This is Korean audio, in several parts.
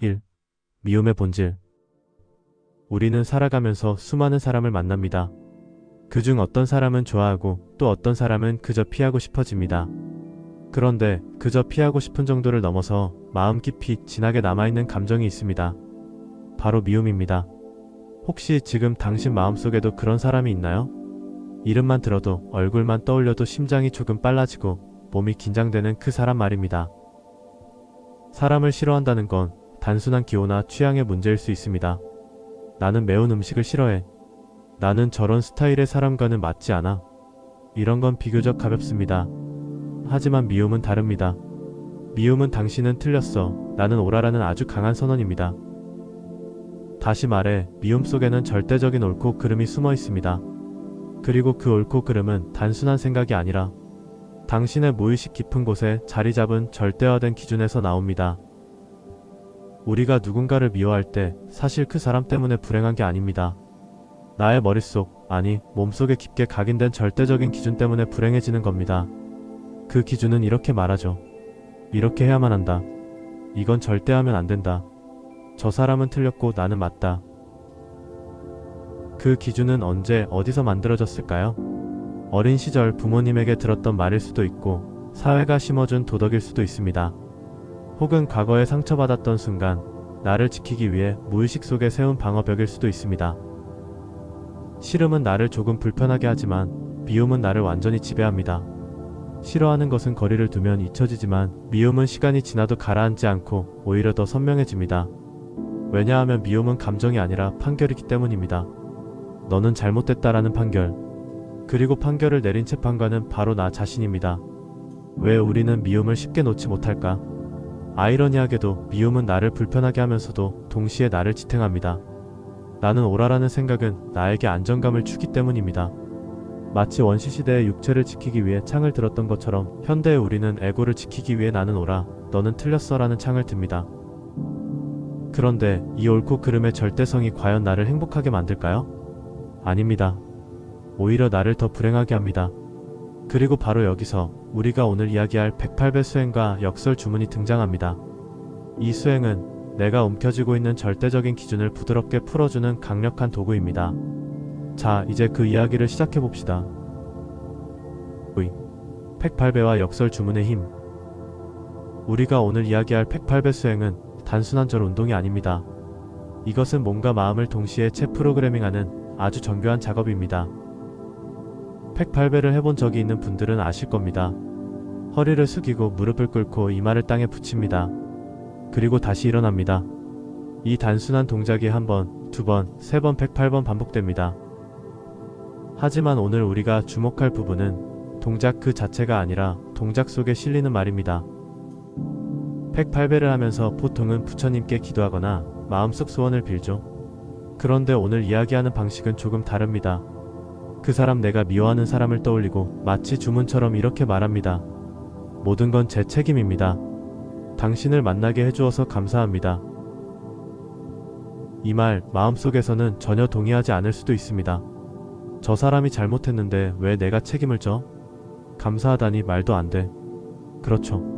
1. 미움의 본질. 우리는 살아가면서 수많은 사람을 만납니다. 그중 어떤 사람은 좋아하고 또 어떤 사람은 그저 피하고 싶어집니다. 그런데 그저 피하고 싶은 정도를 넘어서 마음 깊이 진하게 남아있는 감정이 있습니다. 바로 미움입니다. 혹시 지금 당신 마음속에도 그런 사람이 있나요? 이름만 들어도 얼굴만 떠올려도 심장이 조금 빨라지고 몸이 긴장되는 그 사람 말입니다. 사람을 싫어한다는 건 단순한 기호나 취향의 문제일 수 있습니다. 나는 매운 음식을 싫어해. 나는 저런 스타일의 사람과는 맞지 않아. 이런 건 비교적 가볍습니다. 하지만 미움은 다릅니다. 미움은 당신은 틀렸어, 나는 옳아라는 아주 강한 선언입니다. 다시 말해, 미움 속에는 절대적인 옳고 그름이 숨어 있습니다. 그리고 그 옳고 그름은 단순한 생각이 아니라 당신의 무의식 깊은 곳에 자리 잡은 절대화된 기준에서 나옵니다. 우리가 누군가를 미워할 때 사실 그 사람 때문에 불행한 게 아닙니다. 나의 머릿속, 아니 몸속에 깊게 각인된 절대적인 기준 때문에 불행해지는 겁니다. 그 기준은 이렇게 말하죠. 이렇게 해야만 한다. 이건 절대 하면 안 된다. 저 사람은 틀렸고 나는 맞다. 그 기준은 언제 어디서 만들어졌을까요? 어린 시절 부모님에게 들었던 말일 수도 있고 사회가 심어준 도덕일 수도 있습니다. 혹은 과거에 상처받았던 순간 나를 지키기 위해 무의식 속에 세운 방어벽일 수도 있습니다. 싫음은 나를 조금 불편하게 하지만 미움은 나를 완전히 지배합니다. 싫어하는 것은 거리를 두면 잊혀지지만 미움은 시간이 지나도 가라앉지 않고 오히려 더 선명해집니다. 왜냐하면 미움은 감정이 아니라 판결이기 때문입니다. 너는 잘못됐다라는 판결. 그리고 판결을 내린 재판관은 바로 나 자신입니다. 왜 우리는 미움을 쉽게 놓지 못할까? 아이러니하게도 미움은 나를 불편하게 하면서도 동시에 나를 지탱합니다. 나는 옳아라는 생각은 나에게 안정감을 주기 때문입니다. 마치 원시시대의 육체를 지키기 위해 창을 들었던 것처럼 현대의 우리는 에고를 지키기 위해 나는 옳아, 너는 틀렸어 라는 창을 듭니다. 그런데 이 옳고 그름의 절대성이 과연 나를 행복하게 만들까요? 아닙니다. 오히려 나를 더 불행하게 합니다. 그리고 바로 여기서 우리가 오늘 이야기할 108배 수행과 역설 주문이 등장합니다. 이 수행은 내가 움켜쥐고 있는 절대적인 기준을 부드럽게 풀어주는 강력한 도구입니다. 자, 이제 그 이야기를 시작해봅시다. 108배와 역설 주문의 힘. 우리가 오늘 이야기할 108배 수행은 단순한 절 운동이 아닙니다. 이것은 몸과 마음을 동시에 재프로그래밍하는 아주 정교한 작업입니다. 108배를 해본 적이 있는 분들은 아실 겁니다. 허리를 숙이고 무릎을 꿇고 이마를 땅에 붙입니다. 그리고 다시 일어납니다. 이 단순한 동작이 한 번, 두 번, 세 번, 108번 반복됩니다. 하지만 오늘 우리가 주목할 부분은 동작 그 자체가 아니라 동작 속에 실리는 말입니다. 108배를 하면서 보통은 부처님께 기도하거나 마음속 소원을 빌죠. 그런데 오늘 이야기하는 방식은 조금 다릅니다. 그 사람, 내가 미워하는 사람을 떠올리고 마치 주문처럼 이렇게 말합니다. 모든 건 제 책임입니다. 당신을 만나게 해주어서 감사합니다. 이 말 마음속에서는 전혀 동의하지 않을 수도 있습니다. 저 사람이 잘못했는데 왜 내가 책임을 져? 감사하다니 말도 안 돼. 그렇죠.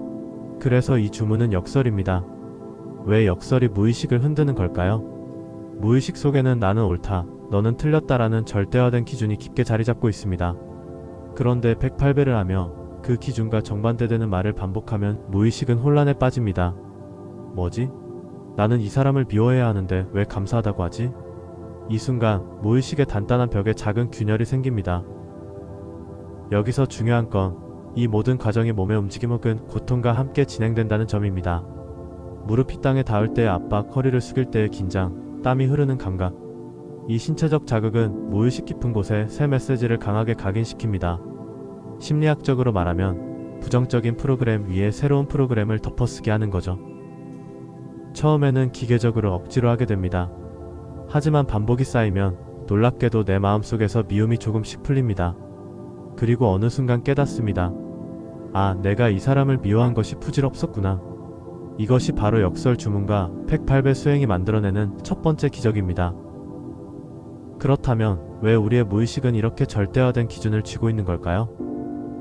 그래서 이 주문은 역설입니다. 왜 역설이 무의식을 흔드는 걸까요? 무의식 속에는 나는 옳다, 너는 틀렸다라는 절대화된 기준이 깊게 자리 잡고 있습니다. 그런데 108배를 하며 그 기준과 정반대되는 말을 반복하면 무의식은 혼란에 빠집니다. 뭐지? 나는 이 사람을 미워해야 하는데 왜 감사하다고 하지? 이 순간 무의식의 단단한 벽에 작은 균열이 생깁니다. 여기서 중요한 건 이 모든 과정이 몸의 움직임 혹은 고통과 함께 진행된다는 점입니다. 무릎이 땅에 닿을 때의 압박, 허리를 숙일 때의 긴장, 땀이 흐르는 감각. 이 신체적 자극은 무의식 깊은 곳에 새 메시지를 강하게 각인시킵니다. 심리학적으로 말하면 부정적인 프로그램 위에 새로운 프로그램을 덮어쓰게 하는 거죠. 처음에는 기계적으로 억지로 하게 됩니다. 하지만 반복이 쌓이면 놀랍게도 내 마음속에서 미움이 조금씩 풀립니다. 그리고 어느 순간 깨닫습니다. 아, 내가 이 사람을 미워한 것이 부질없었구나. 이것이 바로 역설 주문과 108배 수행이 만들어내는 첫 번째 기적입니다. 그렇다면 왜 우리의 무의식은 이렇게 절대화된 기준을 쥐고 있는 걸까요?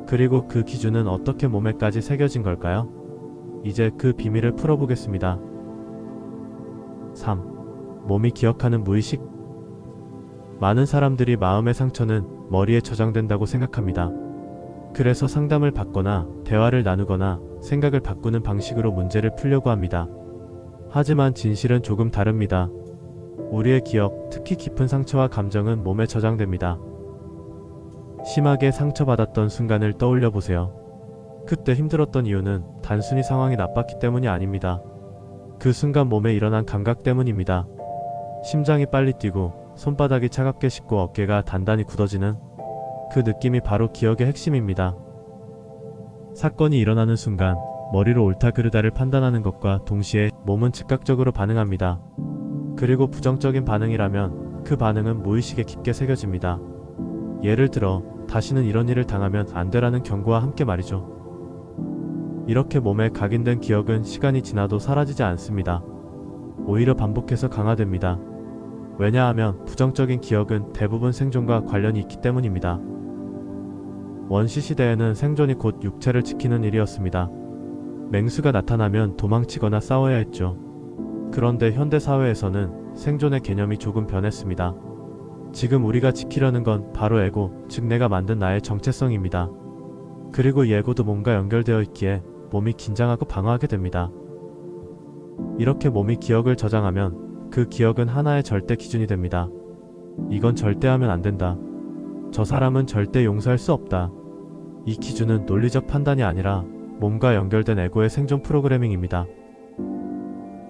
그리고 그 기준은 어떻게 몸에까지 새겨진 걸까요? 이제 그 비밀을 풀어보겠습니다. 3. 몸이 기억하는 무의식. 많은 사람들이 마음의 상처는 머리에 저장된다고 생각합니다. 그래서 상담을 받거나 대화를 나누거나 생각을 바꾸는 방식으로 문제를 풀려고 합니다. 하지만 진실은 조금 다릅니다. 우리의 기억, 특히 깊은 상처와 감정은 몸에 저장됩니다. 심하게 상처받았던 순간을 떠올려 보세요. 그때 힘들었던 이유는 단순히 상황이 나빴기 때문이 아닙니다. 그 순간 몸에 일어난 감각 때문입니다. 심장이 빨리 뛰고 손바닥이 차갑게 식고 어깨가 단단히 굳어지는 그 느낌이 바로 기억의 핵심입니다. 사건이 일어나는 순간 머리로 옳다 그르다를 판단하는 것과 동시에 몸은 즉각적으로 반응합니다. 그리고 부정적인 반응이라면 그 반응은 무의식에 깊게 새겨집니다. 예를 들어 다시는 이런 일을 당하면 안 되라는 경고와 함께 말이죠. 이렇게 몸에 각인된 기억은 시간이 지나도 사라지지 않습니다. 오히려 반복해서 강화됩니다. 왜냐하면 부정적인 기억은 대부분 생존과 관련이 있기 때문입니다. 원시시대에는 생존이 곧 육체를 지키는 일이었습니다. 맹수가 나타나면 도망치거나 싸워야 했죠. 그런데 현대사회에서는 생존의 개념이 조금 변했습니다. 지금 우리가 지키려는 건 바로 에고, 즉 내가 만든 나의 정체성입니다. 그리고 이 에고도 몸과 연결되어 있기에 몸이 긴장하고 방어하게 됩니다. 이렇게 몸이 기억을 저장하면 그 기억은 하나의 절대 기준이 됩니다. 이건 절대 하면 안 된다. 저 사람은 절대 용서할 수 없다. 이 기준은 논리적 판단이 아니라 몸과 연결된 에고의 생존 프로그래밍입니다.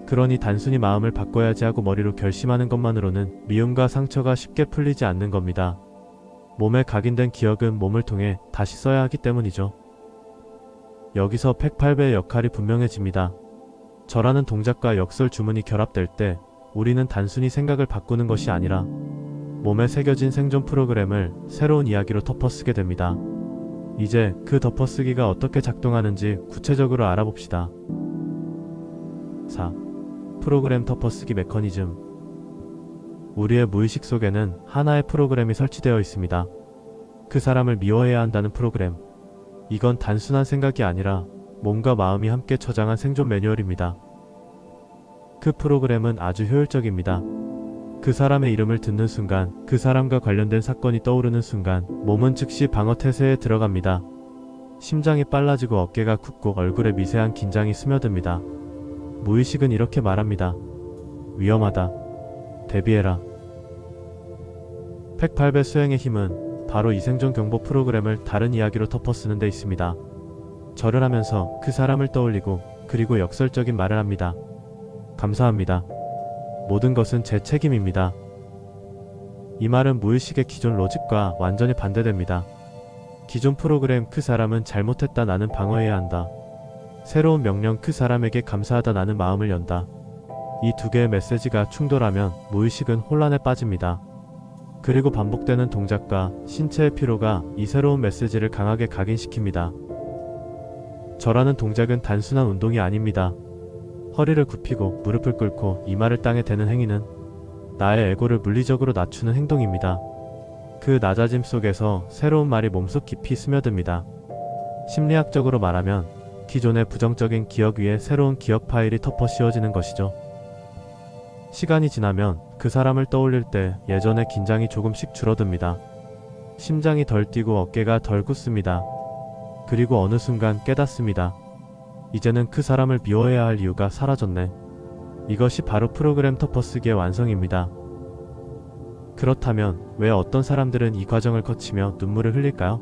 그러니 단순히 마음을 바꿔야지 하고 머리로 결심하는 것만으로는 미움과 상처가 쉽게 풀리지 않는 겁니다. 몸에 각인된 기억은 몸을 통해 다시 써야 하기 때문이죠. 여기서 108배의 역할이 분명해집니다. 절하는 동작과 역설 주문이 결합될 때 우리는 단순히 생각을 바꾸는 것이 아니라 몸에 새겨진 생존 프로그램을 새로운 이야기로 덮어쓰게 됩니다. 이제 그 덮어쓰기가 어떻게 작동하는지 구체적으로 알아봅시다. 4. 프로그램 덮어쓰기 메커니즘. 우리의 무의식 속에는 하나의 프로그램이 설치되어 있습니다. 그 사람을 미워해야 한다는 프로그램. 이건 단순한 생각이 아니라 몸과 마음이 함께 저장한 생존 매뉴얼입니다. 그 프로그램은 아주 효율적입니다. 그 사람의 이름을 듣는 순간, 그 사람과 관련된 사건이 떠오르는 순간 몸은 즉시 방어 태세에 들어갑니다. 심장이 빨라지고 어깨가 굳고 얼굴에 미세한 긴장이 스며듭니다. 무의식은 이렇게 말합니다. 위험하다. 대비해라. 108배 수행의 힘은 바로 이 생존 경보 프로그램을 다른 이야기로 덮어쓰는 데 있습니다. 절을 하면서 그 사람을 떠올리고 그리고 역설적인 말을 합니다. 감사합니다. 모든 것은 제 책임입니다. 이 말은 무의식의 기존 로직과 완전히 반대됩니다. 기존 프로그램 그 사람은 잘못했다 나는 방어해야 한다. 새로운 명령 그 사람에게 감사하다 나는 마음을 연다. 이 두 개의 메시지가 충돌하면 무의식은 혼란에 빠집니다. 그리고 반복되는 동작과 신체의 피로가 이 새로운 메시지를 강하게 각인시킵니다. 절하는 동작은 단순한 운동이 아닙니다. 허리를 굽히고 무릎을 꿇고 이마를 땅에 대는 행위는 나의 에고를 물리적으로 낮추는 행동입니다. 그 낮아짐 속에서 새로운 말이 몸속 깊이 스며듭니다. 심리학적으로 말하면 기존의 부정적인 기억 위에 새로운 기억 파일이 덮어 씌워지는 것이죠. 시간이 지나면 그 사람을 떠올릴 때 예전의 긴장이 조금씩 줄어듭니다. 심장이 덜 뛰고 어깨가 덜 굳습니다. 그리고 어느 순간 깨닫습니다. 이제는 그 사람을 미워해야 할 이유가 사라졌네. 이것이 바로 프로그램 덮어쓰기의 완성입니다. 그렇다면 왜 어떤 사람들은 이 과정을 거치며 눈물을 흘릴까요?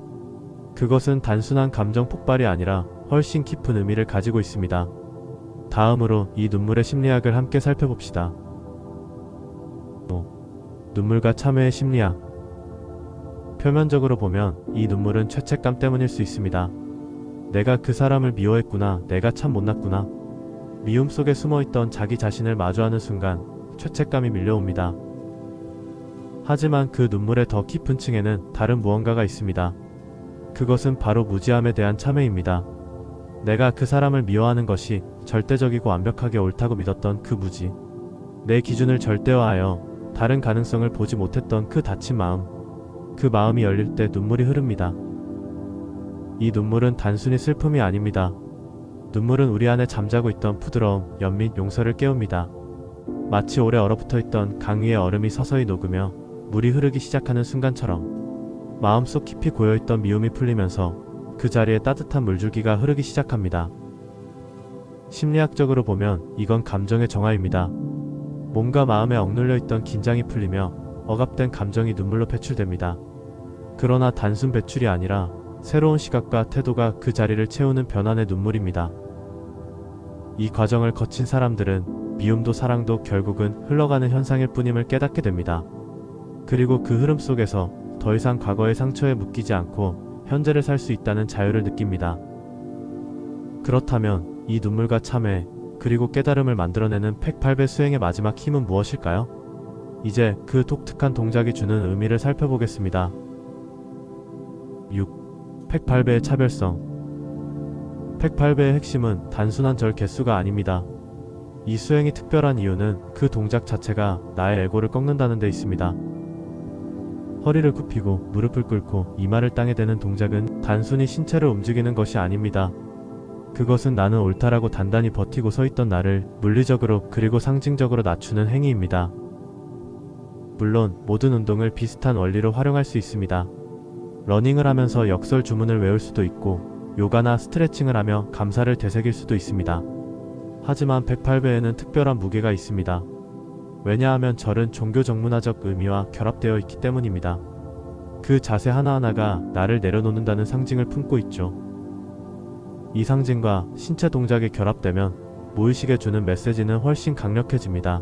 그것은 단순한 감정 폭발이 아니라 훨씬 깊은 의미를 가지고 있습니다. 다음으로 이 눈물의 심리학을 함께 살펴봅시다. 눈물과 참회의 심리학. 표면적으로 보면 이 눈물은 죄책감 때문일 수 있습니다. 내가 그 사람을 미워했구나. 내가 참 못났구나. 미움 속에 숨어있던 자기 자신을 마주하는 순간 죄책감이 밀려옵니다. 하지만 그 눈물의 더 깊은 층에는 다른 무언가가 있습니다. 그것은 바로 무지함에 대한 참회입니다. 내가 그 사람을 미워하는 것이 절대적이고 완벽하게 옳다고 믿었던 그 무지. 내 기준을 절대화하여 다른 가능성을 보지 못했던 그 다친 마음. 그 마음이 열릴 때 눈물이 흐릅니다. 이 눈물은 단순히 슬픔이 아닙니다. 눈물은 우리 안에 잠자고 있던 부드러움, 연민, 용서를 깨웁니다. 마치 오래 얼어붙어 있던 강 위의 얼음이 서서히 녹으며 물이 흐르기 시작하는 순간처럼 마음속 깊이 고여있던 미움이 풀리면서 그 자리에 따뜻한 물줄기가 흐르기 시작합니다. 심리학적으로 보면 이건 감정의 정화입니다. 몸과 마음에 억눌려 있던 긴장이 풀리며 억압된 감정이 눈물로 배출됩니다. 그러나 단순 배출이 아니라 새로운 시각과 태도가 그 자리를 채우는 변환의 눈물입니다. 이 과정을 거친 사람들은 미움도 사랑도 결국은 흘러가는 현상일 뿐임을 깨닫게 됩니다. 그리고 그 흐름 속에서 더 이상 과거의 상처에 묶이지 않고 현재를 살 수 있다는 자유를 느낍니다. 그렇다면 이 눈물과 참회 그리고 깨달음을 만들어내는 108배 수행의 마지막 힘은 무엇일까요? 이제 그 독특한 동작이 주는 의미를 살펴보겠습니다. 6. 108배의 차별성. 108배의 핵심은 단순한 절 개수가 아닙니다. 이 수행이 특별한 이유는 그 동작 자체가 나의 에고를 꺾는다는 데 있습니다. 허리를 굽히고 무릎을 꿇고 이마를 땅에 대는 동작은 단순히 신체를 움직이는 것이 아닙니다. 그것은 나는 옳다라고 단단히 버티고 서 있던 나를 물리적으로 그리고 상징적으로 낮추는 행위입니다. 물론 모든 운동을 비슷한 원리로 활용할 수 있습니다. 러닝을 하면서 역설 주문을 외울 수도 있고 요가나 스트레칭을 하며 감사를 되새길 수도 있습니다. 하지만 108배에는 특별한 무게가 있습니다. 왜냐하면 절은 종교 정문화적 의미와 결합되어 있기 때문입니다. 그 자세 하나하나가 나를 내려놓는다는 상징을 품고 있죠. 이 상징과 신체 동작이 결합되면 무의식에 주는 메시지는 훨씬 강력해집니다.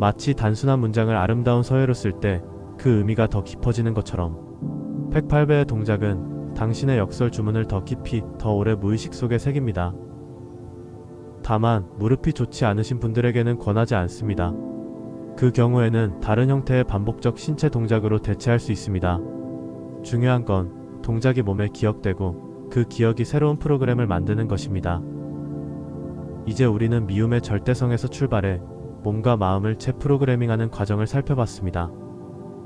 마치 단순한 문장을 아름다운 서예로 쓸 때 그 의미가 더 깊어지는 것처럼 108배의 동작은 당신의 역설 주문을 더 깊이 더 오래 무의식 속에 새깁니다. 다만 무릎이 좋지 않으신 분들에게는 권하지 않습니다. 그 경우에는 다른 형태의 반복적 신체 동작으로 대체할 수 있습니다. 중요한 건 동작이 몸에 기억되고 그 기억이 새로운 프로그램을 만드는 것입니다. 이제 우리는 미움의 절대성에서 출발해 몸과 마음을 재프로그래밍하는 과정을 살펴봤습니다.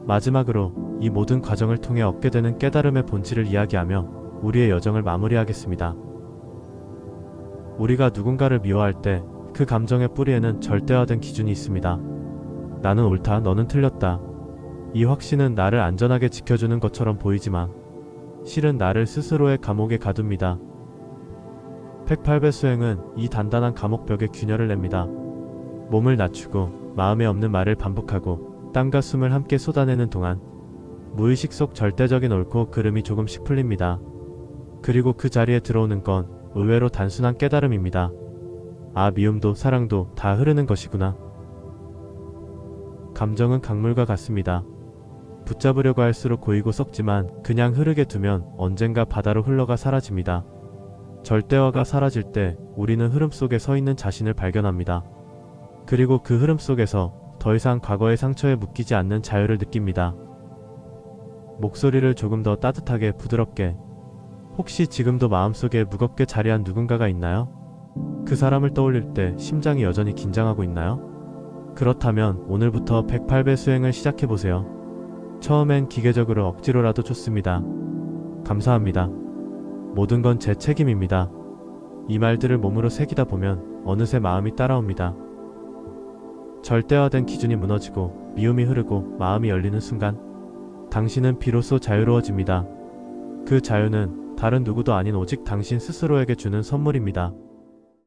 마지막으로 이 모든 과정을 통해 얻게 되는 깨달음의 본질을 이야기하며 우리의 여정을 마무리하겠습니다. 우리가 누군가를 미워할 때 그 감정의 뿌리에는 절대화된 기준이 있습니다. 나는 옳다, 너는 틀렸다. 이 확신은 나를 안전하게 지켜주는 것처럼 보이지만 실은 나를 스스로의 감옥에 가둡니다. 108배 수행은 이 단단한 감옥벽에 균열을 냅니다. 몸을 낮추고 마음에 없는 말을 반복하고 땀과 숨을 함께 쏟아내는 동안 무의식 속 절대적인 옳고 그름이 조금씩 풀립니다. 그리고 그 자리에 들어오는 건 의외로 단순한 깨달음입니다. 아, 미움도 사랑도 다 흐르는 것이구나. 감정은 강물과 같습니다. 붙잡으려고 할수록 고이고 썩지만 그냥 흐르게 두면 언젠가 바다로 흘러가 사라집니다. 절대화가 사라질 때 우리는 흐름 속에 서 있는 자신을 발견합니다. 그리고 그 흐름 속에서 더 이상 과거의 상처에 묶이지 않는 자유를 느낍니다. 목소리를 조금 더 따뜻하게 부드럽게. 혹시 지금도 마음속에 무겁게 자리한 누군가가 있나요? 그 사람을 떠올릴 때 심장이 여전히 긴장하고 있나요? 그렇다면 오늘부터 108배 수행을 시작해보세요. 처음엔 기계적으로 억지로라도 좋습니다. 감사합니다. 모든 건 제 책임입니다. 이 말들을 몸으로 새기다 보면 어느새 마음이 따라옵니다. 절대화된 기준이 무너지고 미움이 흐르고 마음이 열리는 순간 당신은 비로소 자유로워집니다. 그 자유는 다른 누구도 아닌 오직 당신 스스로에게 주는 선물입니다.